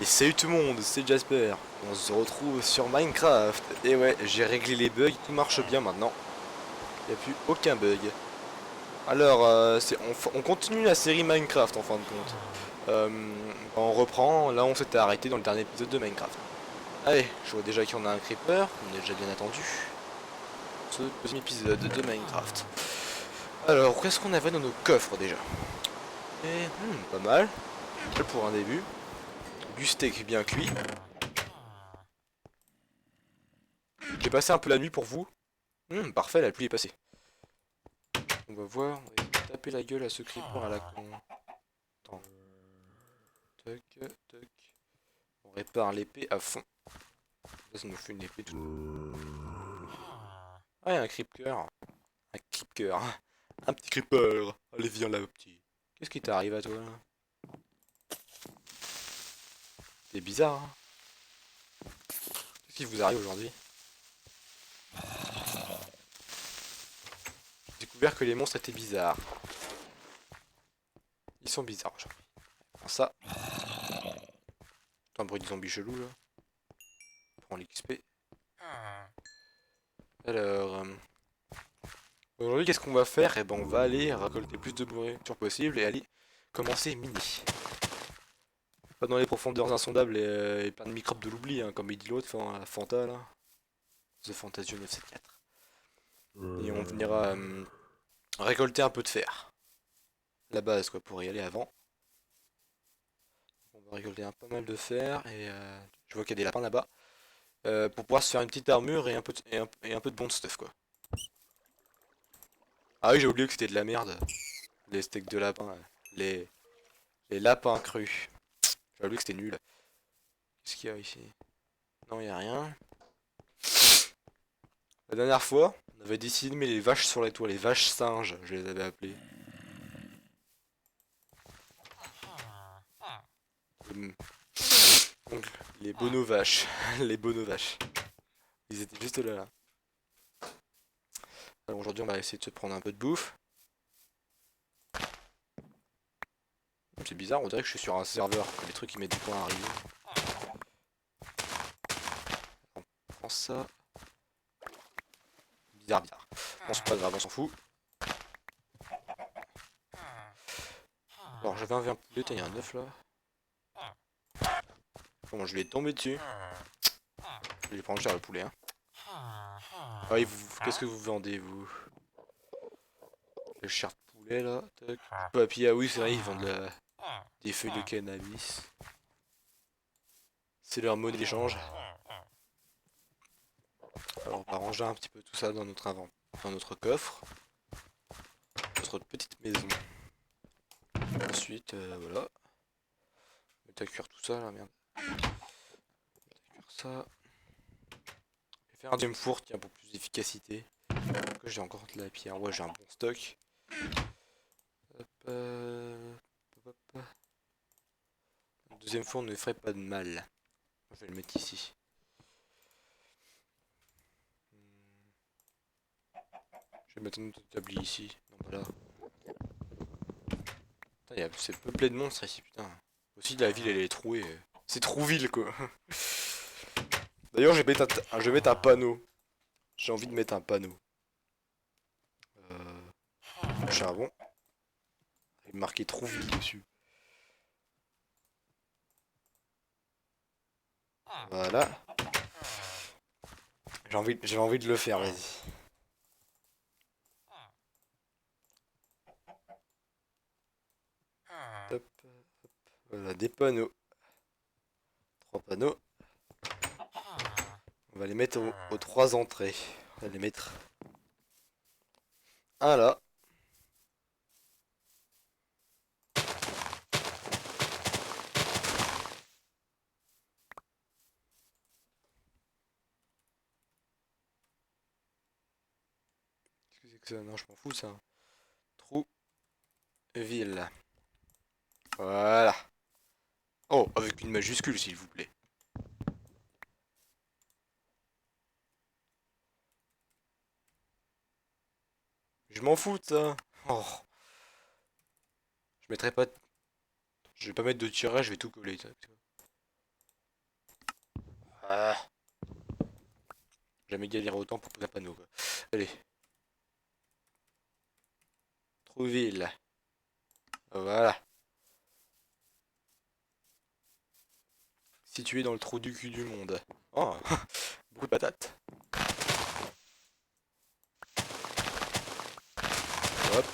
Salut tout le monde, c'est Jasper. On se retrouve sur Minecraft. Et ouais, j'ai réglé les bugs, tout marche bien maintenant. Il n'y a plus aucun bug. Alors, on continue la série Minecraft en fin de compte. On reprend, là on s'était arrêté dans le dernier épisode de Minecraft. Allez, je vois déjà qu'il y en a un creeper, on est déjà bien attendu. Ce deuxième épisode de Minecraft. Alors, qu'est-ce qu'on avait dans nos coffres déjà? Et, pas mal. Pas mal pour un début. Du steak bien cuit. J'ai passé un peu la nuit pour vous. Parfait, la pluie est passée. On va voir, on va essayer de taper la gueule à ce creeper à la con. Attends. Toc, toc. On répare l'épée à fond. Ça nous fait une épée toute... Ah, il y a un creeper. Un creeper. Un petit creeper. Allez, viens là, petit. Qu'est-ce qui t'arrive à toi, là? C'est bizarre, hein? Qu'est-ce qui vous arrive aujourd'hui? J'ai découvert que les monstres étaient bizarres. Ils sont bizarres aujourd'hui. Prends ça. Un bruit de zombie chelou, là. Prends l'XP. Alors... aujourd'hui, qu'est-ce qu'on va faire? Eh ben, on va aller récolter plus de nourriture possible et aller commencer mini. Pas dans les profondeurs insondables et plein de microbes de l'oubli, hein, comme il dit l'autre, enfin, la Fanta là. The Fantasio 974. Et on venira récolter un peu de fer. La base quoi, pour y aller avant. On va récolter pas mal de fer et je vois qu'il y a des lapins là-bas. Pour pouvoir se faire une petite armure et un peu de bon stuff quoi. Ah oui, j'ai oublié que c'était de la merde. Les steaks de lapin. Les, les lapins crus. J'ai oublié que c'était nul. Qu'est-ce qu'il y a ici? Non, il n'y a rien. La dernière fois, on avait décidé de mettre les vaches sur les toits, les vaches singes, je les avais appelées. Hum, Donc, les bono vaches, les bono vaches. Ils étaient juste là, là. Alors aujourd'hui, on va essayer de se prendre un peu de bouffe. C'est bizarre, on dirait que je suis sur un serveur, que les trucs ils mettent du temps à arriver. On prend ça. Bizarre, bizarre. Bon, c'est pas grave, on s'en fout. Alors, j'avais un poulet, il y a un œuf là. Bon, je vais tomber dessus. Je vais prendre cher le poulet, hein. Ah, qu'est-ce que vous vendez, vous? Le chair de poulet là. Tac. Papier, ah oui, c'est vrai, ils vendent des feuilles de cannabis. C'est leur monnaie d'échange. Alors on va ranger un petit peu tout ça dans notre dans notre coffre. Notre petite maison. Ensuite, voilà. Mettre à cuire tout ça là, merde. Mettre à cuire ça. Je vais faire un deuxième four, tiens, pour plus d'efficacité. J'ai encore de la pierre. Ouais, j'ai un bon stock. Hop, hop, hop. Un deuxième four ne ferait pas de mal. Je vais le mettre ici. Je vais mettre un autre établi ici. Non, voilà. C'est peuplé de monstres ici, putain. Aussi, la ville, elle est trouée. C'est Trouville, quoi. D'ailleurs, je vais mettre un panneau. J'ai envie de mettre un panneau. Charbon. Avec marqué Trouville dessus. Voilà. J'ai envie de le faire, vas-y. Hop, hop. Voilà, des panneaux. 3 panneaux. On va les mettre aux 3 entrées. On va les mettre un là. Qu'est-ce que c'est que ça? Non, je m'en fous ça. Trouville. Voilà. Oh, avec une majuscule, s'il vous plaît. Je m'en fous de ça. Oh. Je mettrai pas. Je vais pas mettre de tirage, je vais tout coller. Ça. Ah. Jamais galéré autant pour poser un panneau, quoi. Allez. Trouville. Voilà. Situé dans le trou du cul du monde. Oh, beaucoup de patates. Hop.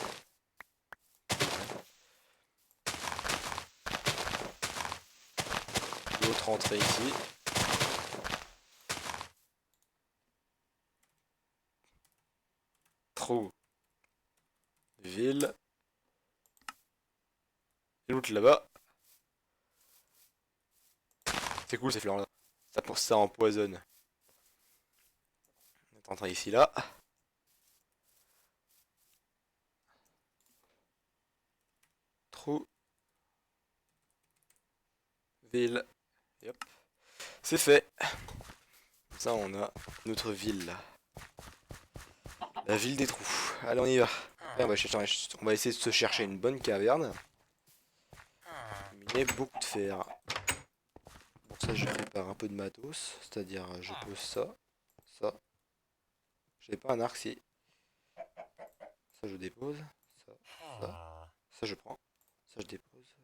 L'autre entrée ici. Trou. Ville. Et l'autre là-bas. C'est cool ces fleurs là. Ça empoisonne. On est entré ici là. Trou. Ville. Et hop. C'est fait. Ça on a notre ville là. La ville des trous. Allez on y va. Après, on va essayer de se chercher une bonne caverne. Miner beaucoup de fer. Pour ça je prépare un peu de matos. C'est-à-dire je pose ça. Ça. J'avais pas un arc si. Ça je dépose. Ça. Ça. Ça je prends. Ça je dépose.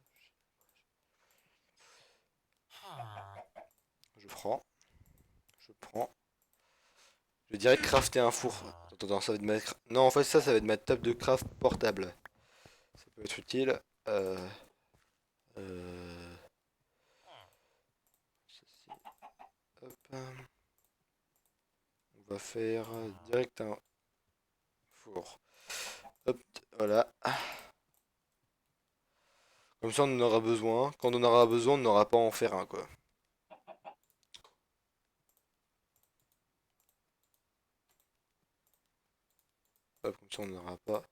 Je prends. Je prends. Je dirais crafter un four. Attends, ça va être ma... Non, en fait, ça va être ma table de craft portable. Ça peut être utile. Euh... Ceci. Hop. On va faire direct un four. Hop, voilà. Comme ça, on en aura besoin. Quand on aura besoin, on n'aura pas à en faire un, quoi. Hop, comme ça, on n'aura pas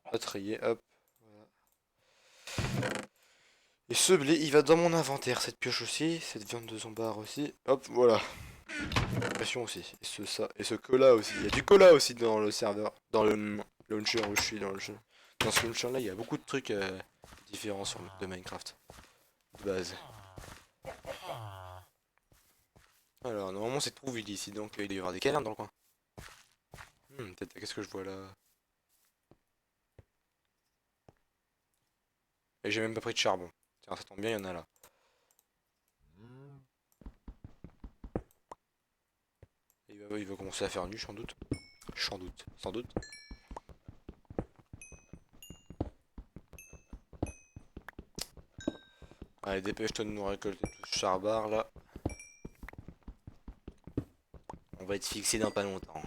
à trier. Hop. Voilà. Et ce blé, il va dans mon inventaire. Cette pioche aussi. Cette viande de zombard aussi. Hop, voilà. Pression aussi. Et ça. Et ce cola aussi. Il y a du cola aussi dans le serveur. Dans le launcher où je suis. Dans ce launcher là, il y a beaucoup de trucs différents de Minecraft. De base. Alors, normalement, c'est Trouville ici. Donc, il doit y avoir des cavernes dans le coin. Peut-être, qu'est-ce que je vois là? Et j'ai même pas pris de charbon. Tiens, ça tombe bien, il y en a là. Et il va commencer à faire nu, sans doute. Sans doute. Allez, dépêche-toi de nous récolter tout ce charbard là. On va être fixé dans pas longtemps.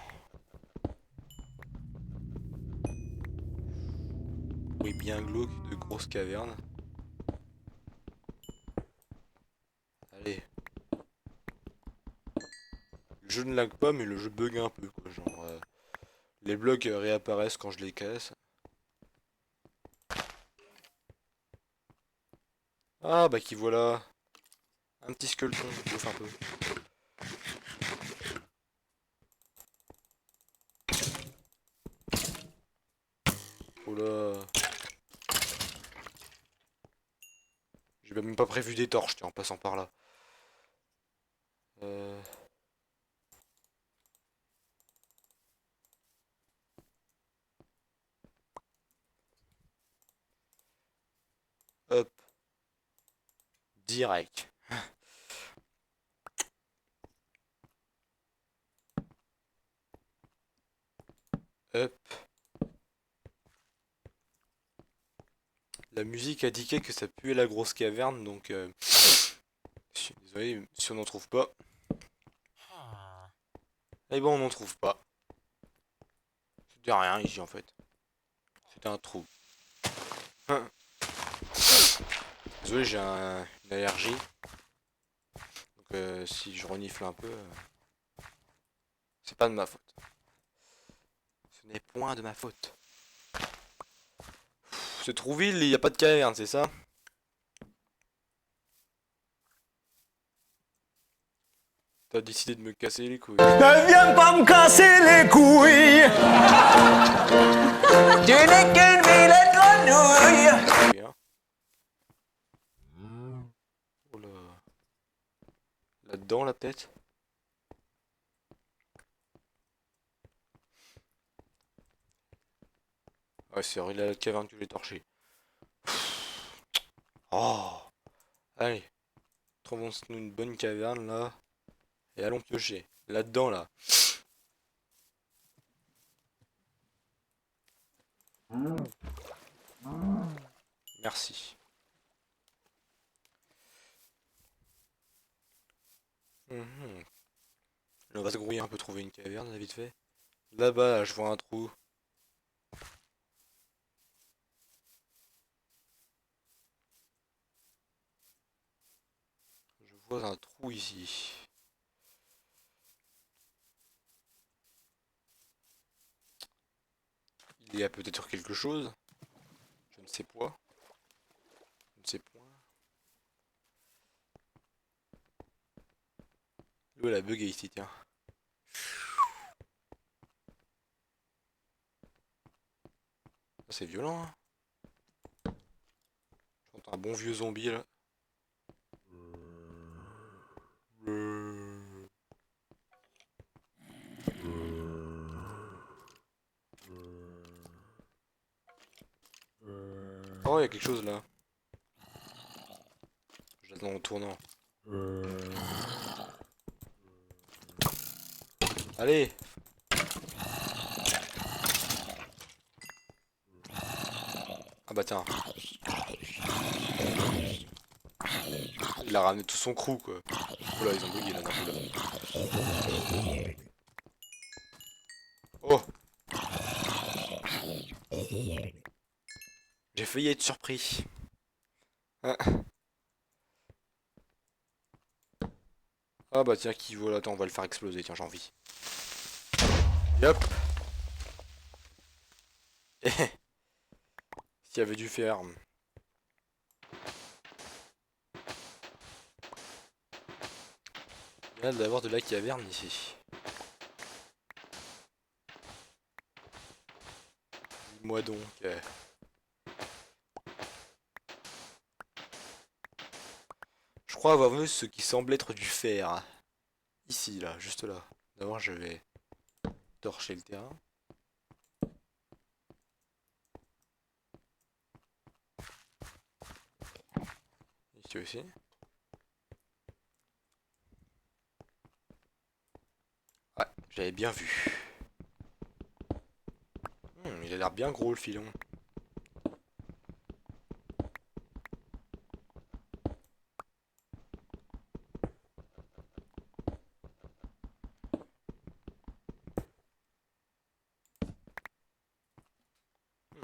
Oui, bien glauque de grosses cavernes. Allez. Le jeu ne lag pas, mais le jeu bug un peu, quoi. Genre, les blocs réapparaissent quand je les casse. Ah, bah qui voilà. Un petit skeleton, je bouffe un peu. Oh là. J'ai même pas prévu des torches, tiens, en passant par là. Hop. Direct. Hop. La musique indiquait que ça puait la grosse caverne, donc... Désolé, si on n'en trouve pas... Eh ben on n'en trouve pas. C'était rien ici en fait. C'était un trou. Désolé, j'ai une allergie. Donc si je renifle un peu... c'est pas de ma faute. Ce n'est point de ma faute. Ce Trouville, il n'y a pas de caverne, c'est ça? T'as décidé de me casser les couilles. Ne viens pas me casser les couilles. Tu n'es qu'une vilaine grenouille. Oh là. La là-dedans, là, peut-être? Ouais, c'est vrai, la caverne que j'ai torché. Oh! Allez, trouvons-nous une bonne caverne, là. Et allons piocher. Là-dedans, là. Merci. Mhm. On va se grouiller un peu, trouver une caverne, là, vite fait. Là-bas, là, je vois un trou. Je vois un trou ici. Il y a peut-être quelque chose. Je ne sais pas. Je ne sais point. L'eau, elle a bugué ici, tiens. C'est violent, hein. J'entends un bon vieux zombie, là. Oh, il y a quelque chose, là. J'attends en tournant. Allez! Ah bah tiens. Il a ramené tout son crew, quoi. Oh là, ils ont bugué, là, d'un coup, là. Oh! J'ai failli être surpris. Ah, ah bah tiens, qui vole, attends, on va le faire exploser, tiens, j'ai envie. Yop! S'il y avait dû faire. Il y a d'avoir de la caverne ici. Dis-moi donc. Je crois avoir vu ce qui semble être du fer. Ici, là, juste là. D'abord, je vais torcher le terrain. Ici aussi. Ouais, j'avais bien vu. Il a l'air bien gros le filon.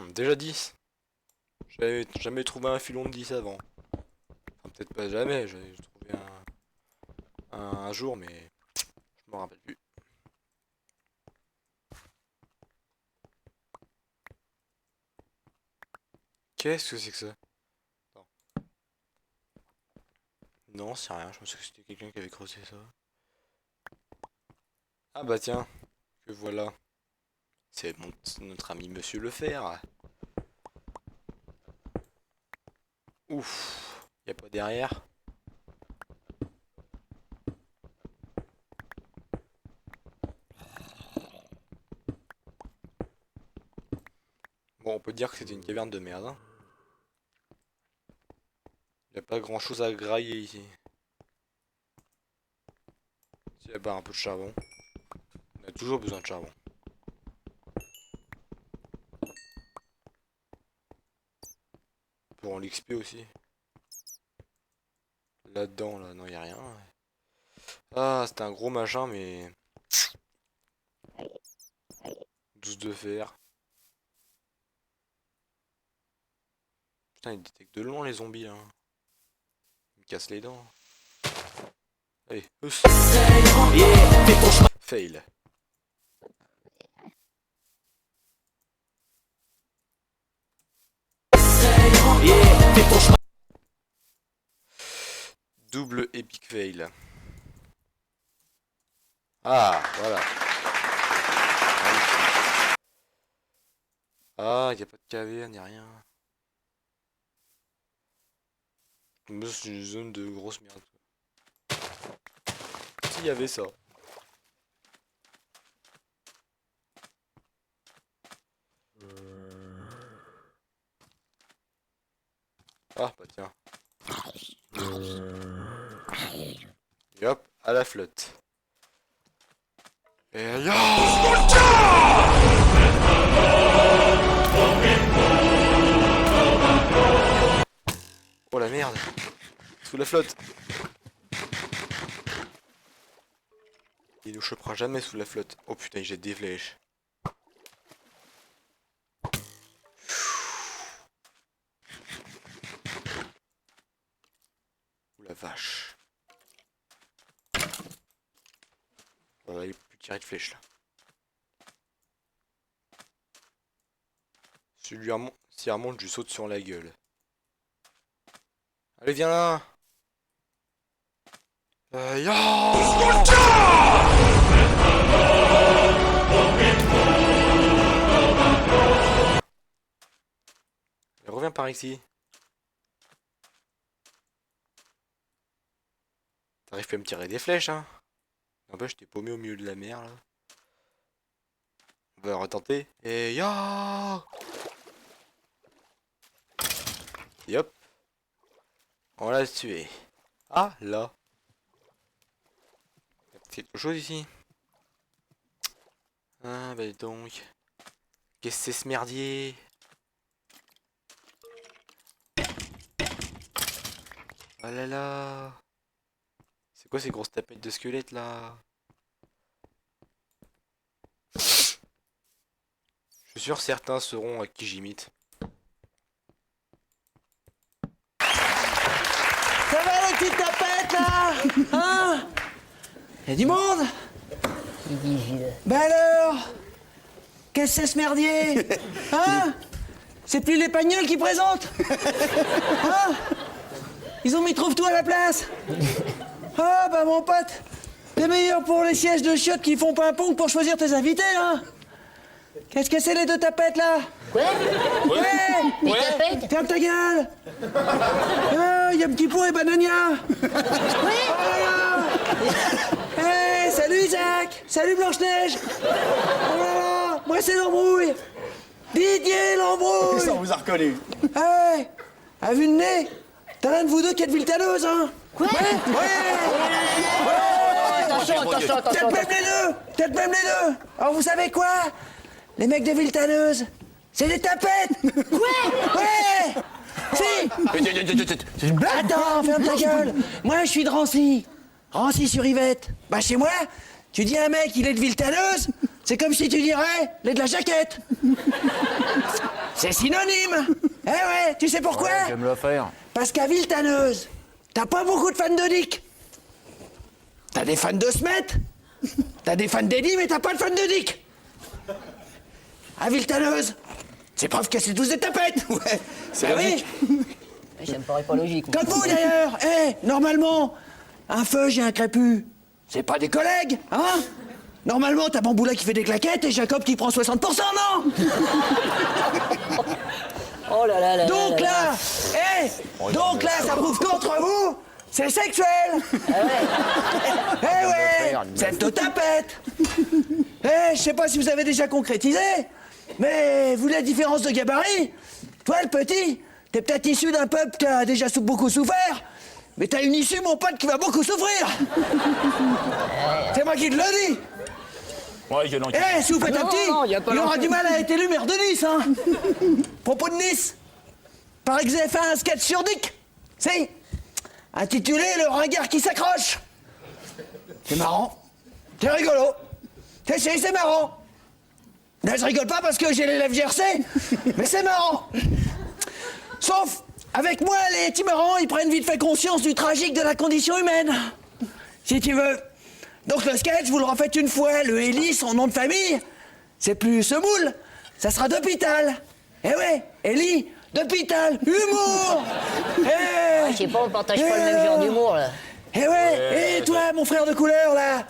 Déjà 10. J'avais jamais trouvé un filon de 10 avant. Enfin, peut-être pas jamais, j'ai trouvé un jour, mais je m'en rappelle plus. Qu'est-ce que c'est que ça? Attends. Non, c'est rien, je pensais que c'était quelqu'un qui avait creusé ça. Ah bah tiens, que voilà. C'est notre ami Monsieur le Fer. Ouf, y a pas derrière. Bon, on peut dire que c'était une caverne de merde. Hein. Y a pas grand chose à grailler ici. S'il y a pas un peu de charbon. On a toujours besoin de charbon. Pour l'XP aussi. Là-dedans, là, non, y a rien. Ah, c'était un gros machin, mais 12 de fer. Putain, ils détectent de loin les zombies là. Ils me cassent les dents. Allez, ous. Fail. Double epic fail. Ah, voilà. Ah, y a pas de caverne, y a rien. Mais c'est une zone de grosse merde. s'il y avait ça. Ah bah tiens. Et hop, à la flotte. Et ya. Oh la merde. Sous la flotte. Il nous chopera jamais sous la flotte. Oh putain, il jette des flèches. Ouh la vache. Voilà, il peut plus tirer de flèches là. Si lui remonte, s'il remonte, je lui saute sur la gueule. Allez, viens là. Ya. Reviens par ici. T'arrives pas à me tirer des flèches, hein? N'empêche, t'es paumé au milieu de la mer, là. On va retenter. Et ya! Et hop. On l'a tué. Ah, là. Y'a quelque chose ici? Ah, bah donc. Qu'est-ce que c'est ce merdier? Oh là là. C'est quoi ces grosses tapettes de squelettes là? Je suis sûr certains sauront à qui j'imite. Ça va les petites tapettes là? Hein? Y'a du monde? Bah alors? Qu'est-ce que c'est ce merdier? Hein? C'est plus les Pagnols qui présentent? Hein? Ils ont mis Trouve-tout à la place? Ah bah mon pote, t'es meilleur pour les sièges de chiottes qui font ping-pong pour choisir tes invités, hein? Qu'est-ce que c'est les deux tapettes là? Quoi? Ouais! Les tapettes? Ferme ta gueule! Y a Petit Pot et Banania! Hey, salut Isaac! Salut Blanche-Neige! Oh là là, moi c'est l'embrouille! Didier l'embrouille! Ça, on vous a reconnu. Hey! À vue de nez, t'as l'un de vous deux qui est de Viltaneuse, hein? Quoi? Ouais! Attention, attention, Peut-être attention. même les deux! Peut-être même les deux! Alors vous savez quoi? Les mecs de Viltaneuse, c'est des tapettes! Quoi? Ouais! Si! C'est une blague? Attends, ferme ta gueule! Moi, je suis de Rancy. Rancy-sur-Yvette. Bah, chez moi, tu dis à un mec, il est de Viltaneuse, c'est comme si tu dirais, il est de la Jaquette. C'est synonyme! Eh ouais, tu sais pourquoi? Je vais me le faire. Parce qu'à Viltaneuse, t'as pas beaucoup de fans de Dick. T'as des fans de Smet, t'as des fans d'Eddie, mais t'as pas de fans de Dick. À Viltaneuse, c'est preuve que c'est tous des tapettes. Ouais, c'est logique. Ouais, ça me paraît pas logique. moi. Comme vous d'ailleurs. Normalement, un feuge et un crépus, c'est pas des collègues, hein? Normalement, t'as Bamboula qui fait des claquettes et Jacob qui prend 60%, non? Oh là là là. Donc là, là, donc là, ça prouve qu'entre vous, c'est sexuel. Eh ouais, c'est de tapette. Je sais pas si vous avez déjà concrétisé, mais vu la différence de gabarit, toi le petit, t'es peut-être issu d'un peuple qui a déjà beaucoup souffert, mais t'as une issue, mon pote, qui va beaucoup souffrir. C'est moi qui te le dis. Ouais, je l'enquête. Si vous faites un Non, petit, non, y a pas il aura l'enquête. du mal à être élu maire de Nice, hein. Propos de Nice. Paraît que vous avez fait un sketch sur Dick. Si. Intitulé Le ringard qui s'accroche. C'est marrant. C'est rigolo. C'est marrant. Là, je rigole pas parce que j'ai les lèvres gercées, mais c'est marrant. Sauf, avec moi, les timarants, ils prennent vite fait conscience du tragique de la condition humaine. Si tu veux. Donc le sketch, vous le refaites une fois, le Élie, son nom de famille, c'est plus Semoule, ça sera d'hôpital. Eh ouais, Élie, d'hôpital, humour. Je sais pas, on partage pas le même genre d'humour là. Eh ouais, et toi, mon frère de couleur, là,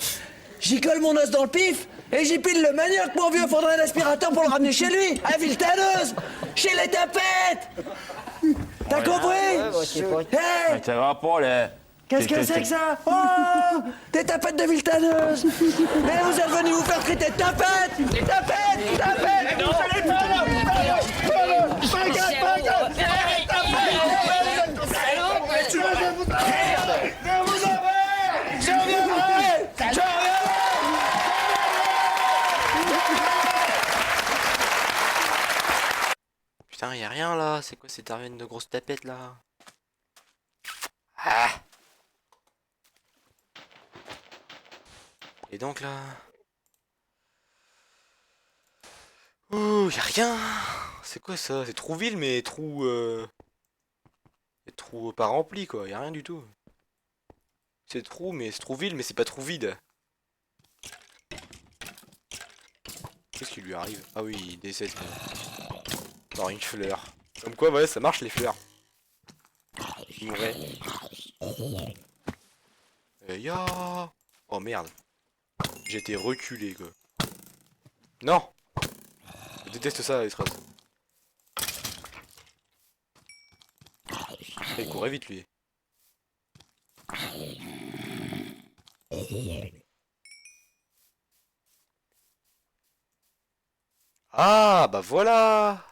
j'y colle mon os dans le pif et j'y pile le manioc, mon vieux, faudrait un aspirateur pour le ramener chez lui, à Viltaneuse, chez les tapettes. T'as compris? Je sais pas. Eh, Ça va pas, là. Qu'est-ce que c'est que ça? Oh! Des tapettes de viltaneuse! Mais vous êtes venus vous faire traiter de tapettes! Tapettes! Tapettes! Vous allez pas là! Putain, y a rien là. C'est quoi cette arène de grosses tapettes là? Ah! Et donc là... Ouh, y a rien. C'est quoi ça? C'est trou vide mais trou... C'est trou pas rempli quoi, y a rien du tout. C'est trou mais c'est trou vide mais c'est pas trou vide. Qu'est-ce qui lui arrive? Ah oui, il décède. Dans une fleur. Comme quoi, ouais, ça marche les fleurs. Il mourrait. Ya. Oh merde. J'ai été reculé quoi. Non. Je déteste ça les traces. Il courait vite lui. Ah bah voilà.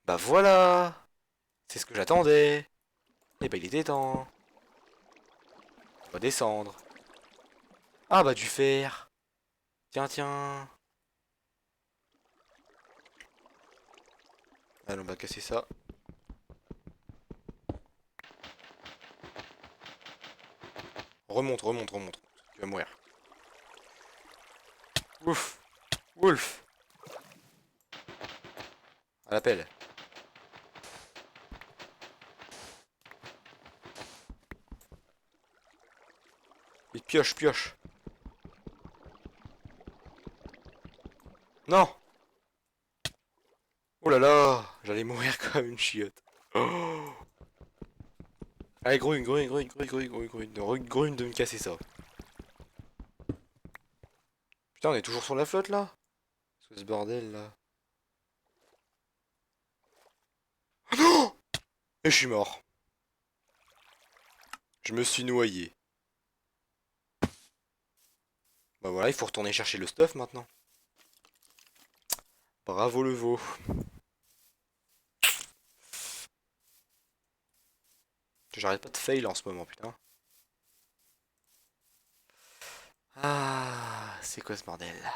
Bah voilà. C'est ce que j'attendais. Et bah il était temps. On va descendre. Ah bah du fer. Tiens tiens. Allez on va casser ça. Remonte, remonte, remonte. Tu vas mourir. Ouf. Wolf. À l'appel. Et pioche, pioche. Non. Oh là là. J'allais mourir comme une chiotte. Oh. Allez, grogne, grogne, grogne, grogne, grogne, grogne, grogne, grogne de me casser ça. Putain, on est toujours sur la flotte là? Qu'est-ce que ce bordel là? Oh non! Et je suis mort. Je me suis noyé. Bah voilà, il faut retourner chercher le stuff maintenant. Bravo le veau. J'arrête pas de fail en ce moment, putain. Ah, c'est quoi ce bordel là?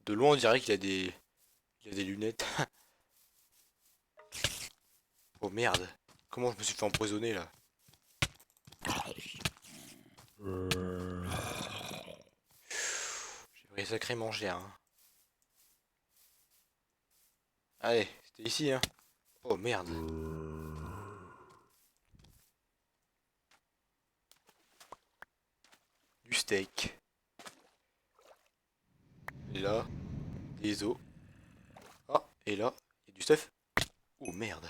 De loin on dirait qu'il a des... Il a des lunettes. Oh merde. Comment je me suis fait empoisonner là? J'ai pris sacrément cher hein. Allez, c'était ici hein. Oh merde. Du steak. Et là, des os. Ah, et là, il y a du stuff. Oh merde.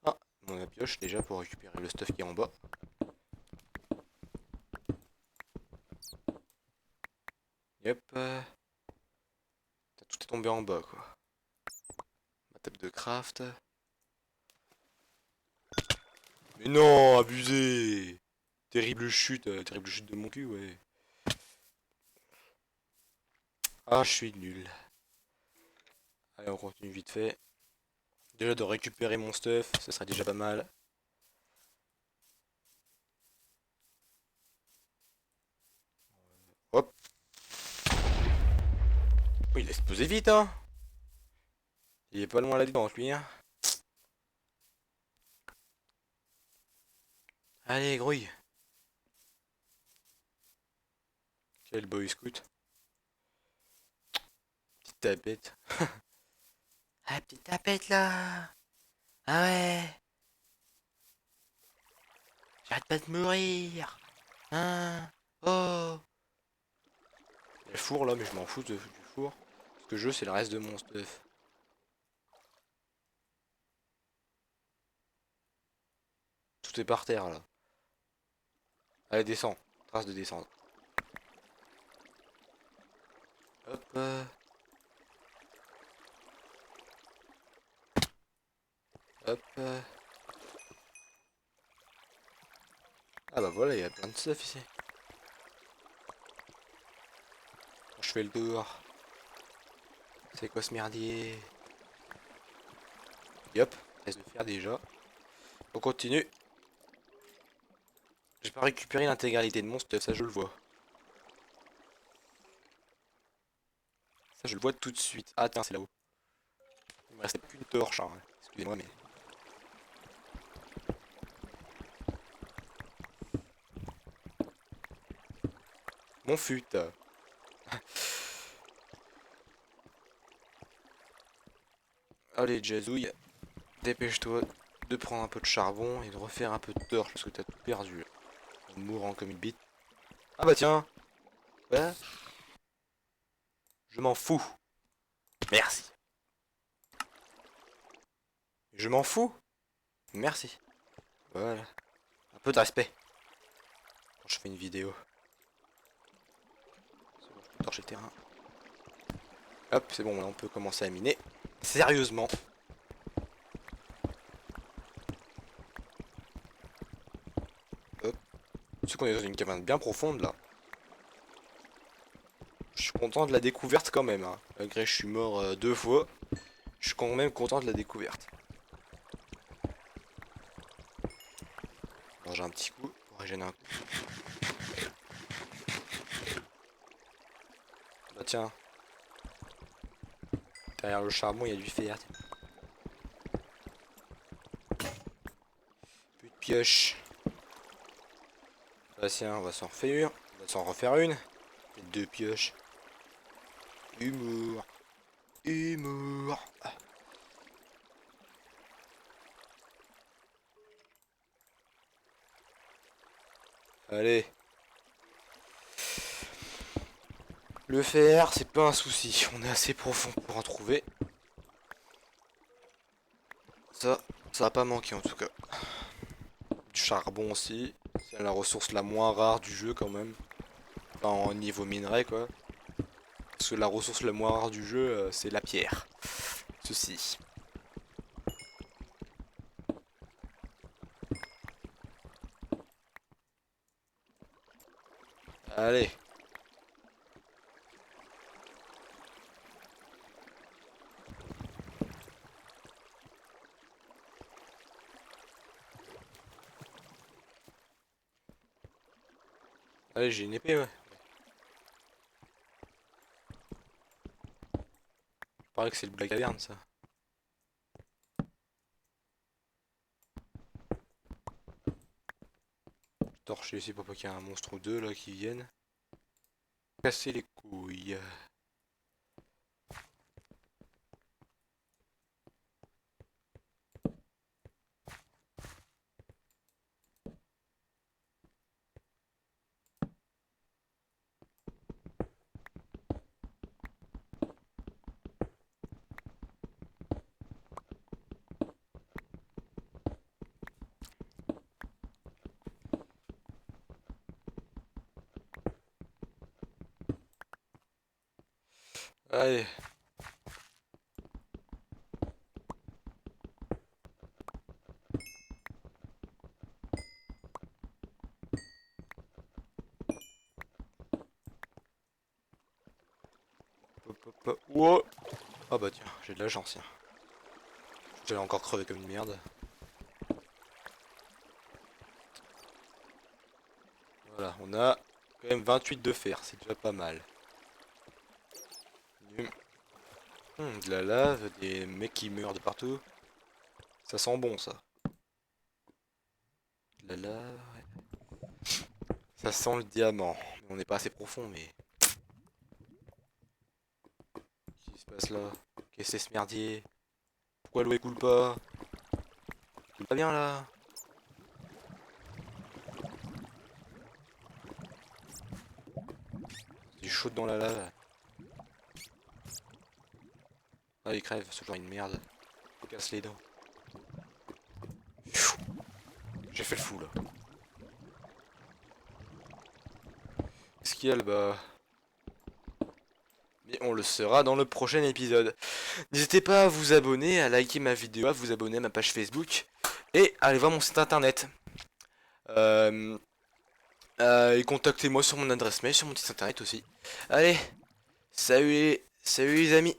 Ah, on a pioche déjà pour récupérer le stuff qui est en bas. Yep. Tout est tombé en bas quoi. Ma table de craft. Mais non, abusé. Terrible chute de mon cul, ouais. Ah, je suis nul. Allez, on continue vite fait. Déjà de récupérer mon stuff, ça serait déjà pas mal. Hop. Oh, il laisse poser vite, hein. Il est pas loin là-dedans, lui, hein. Allez, grouille. Quel boy scout. Petite tapette. Ah, petite tapette là. Ah ouais. J'arrête pas de mourir. Hein. Oh. Il y a le four là, mais je m'en fous du four. Ce que je veux, c'est le reste de mon stuff. Tout est par terre là. Allez, descends. Trace de descendre. Hop. Ah bah voilà, il y a plein de stuff ici. Je fais le tour. C'est quoi ce merdier? Yop, laisse de faire déjà. On continue. J'ai pas récupéré l'intégralité de mon stuff, ça je le vois. Ça je le vois tout de suite. Ah tiens, c'est là-haut. Il me restait qu'une torche, hein. Excusez-moi mais... Mon fut. Allez Jazouille, dépêche-toi de prendre un peu de charbon et de refaire un peu de torche parce que t'as tout perdu. En mourant comme une bite. Ah bah tiens. Ouais. Je m'en fous. Merci. Je m'en fous. Merci. Voilà. Un peu de respect. Quand je fais une vidéo. C'est bon, je peux torcher le terrain. Hop, c'est bon, là on peut commencer à miner. Sérieusement. Hop. Tu sais qu'on est dans une caverne bien profonde là. Je suis content de la découverte quand même. Hein. Malgré que je suis mort 2 fois. Je suis quand même content de la découverte. Manger un petit coup pour régénérer un coup. Bah tiens. Derrière le charbon, il y a du fer. Plus de pioche. Bah tiens, on va s'en refaire une. On va s'en refaire une. Et 2 pioches. Humour. Humour. Allez. Le fer, c'est pas un souci. On est assez profond pour en trouver. Ça va pas manquer en tout cas. Du charbon aussi. C'est la ressource la moins rare du jeu quand même. Enfin, en niveau minerai quoi. Parce que la ressource la moins rare du jeu, c'est la pierre. Ceci. Allez. Allez, j'ai une épée, ouais. Il paraît que c'est le Black Cavern, ça. Torcher ici pour pas qu'il y ait un monstre ou deux là qui viennent. Casser les couilles. Allez. Hop, hop, hop. Wow. Ah bah tiens, j'ai de la chance, tiens. J'allais encore crever comme une merde. Voilà, on a quand même 28 de fer, c'est déjà pas mal. De la lave, des mecs qui meurent de partout. Ça sent bon ça. De la lave, ouais. Ça sent le diamant. On n'est pas assez profond mais... Qu'est-ce qui se passe là? Qu'est-ce que c'est ce merdier? Pourquoi l'eau elle coule pas? Coule pas bien là? C'est chaud dans la lave. Ah il crève, ce genre une merde. Il casse les dents. J'ai fait le fou là. Qu'est-ce qu'il y a là-bas? Mais Et on le sera dans le prochain épisode. N'hésitez pas à vous abonner, à liker ma vidéo, à vous abonner à ma page Facebook. Et à aller voir mon site internet. Et contactez-moi sur mon adresse mail, sur mon site internet aussi. Allez, salut les amis.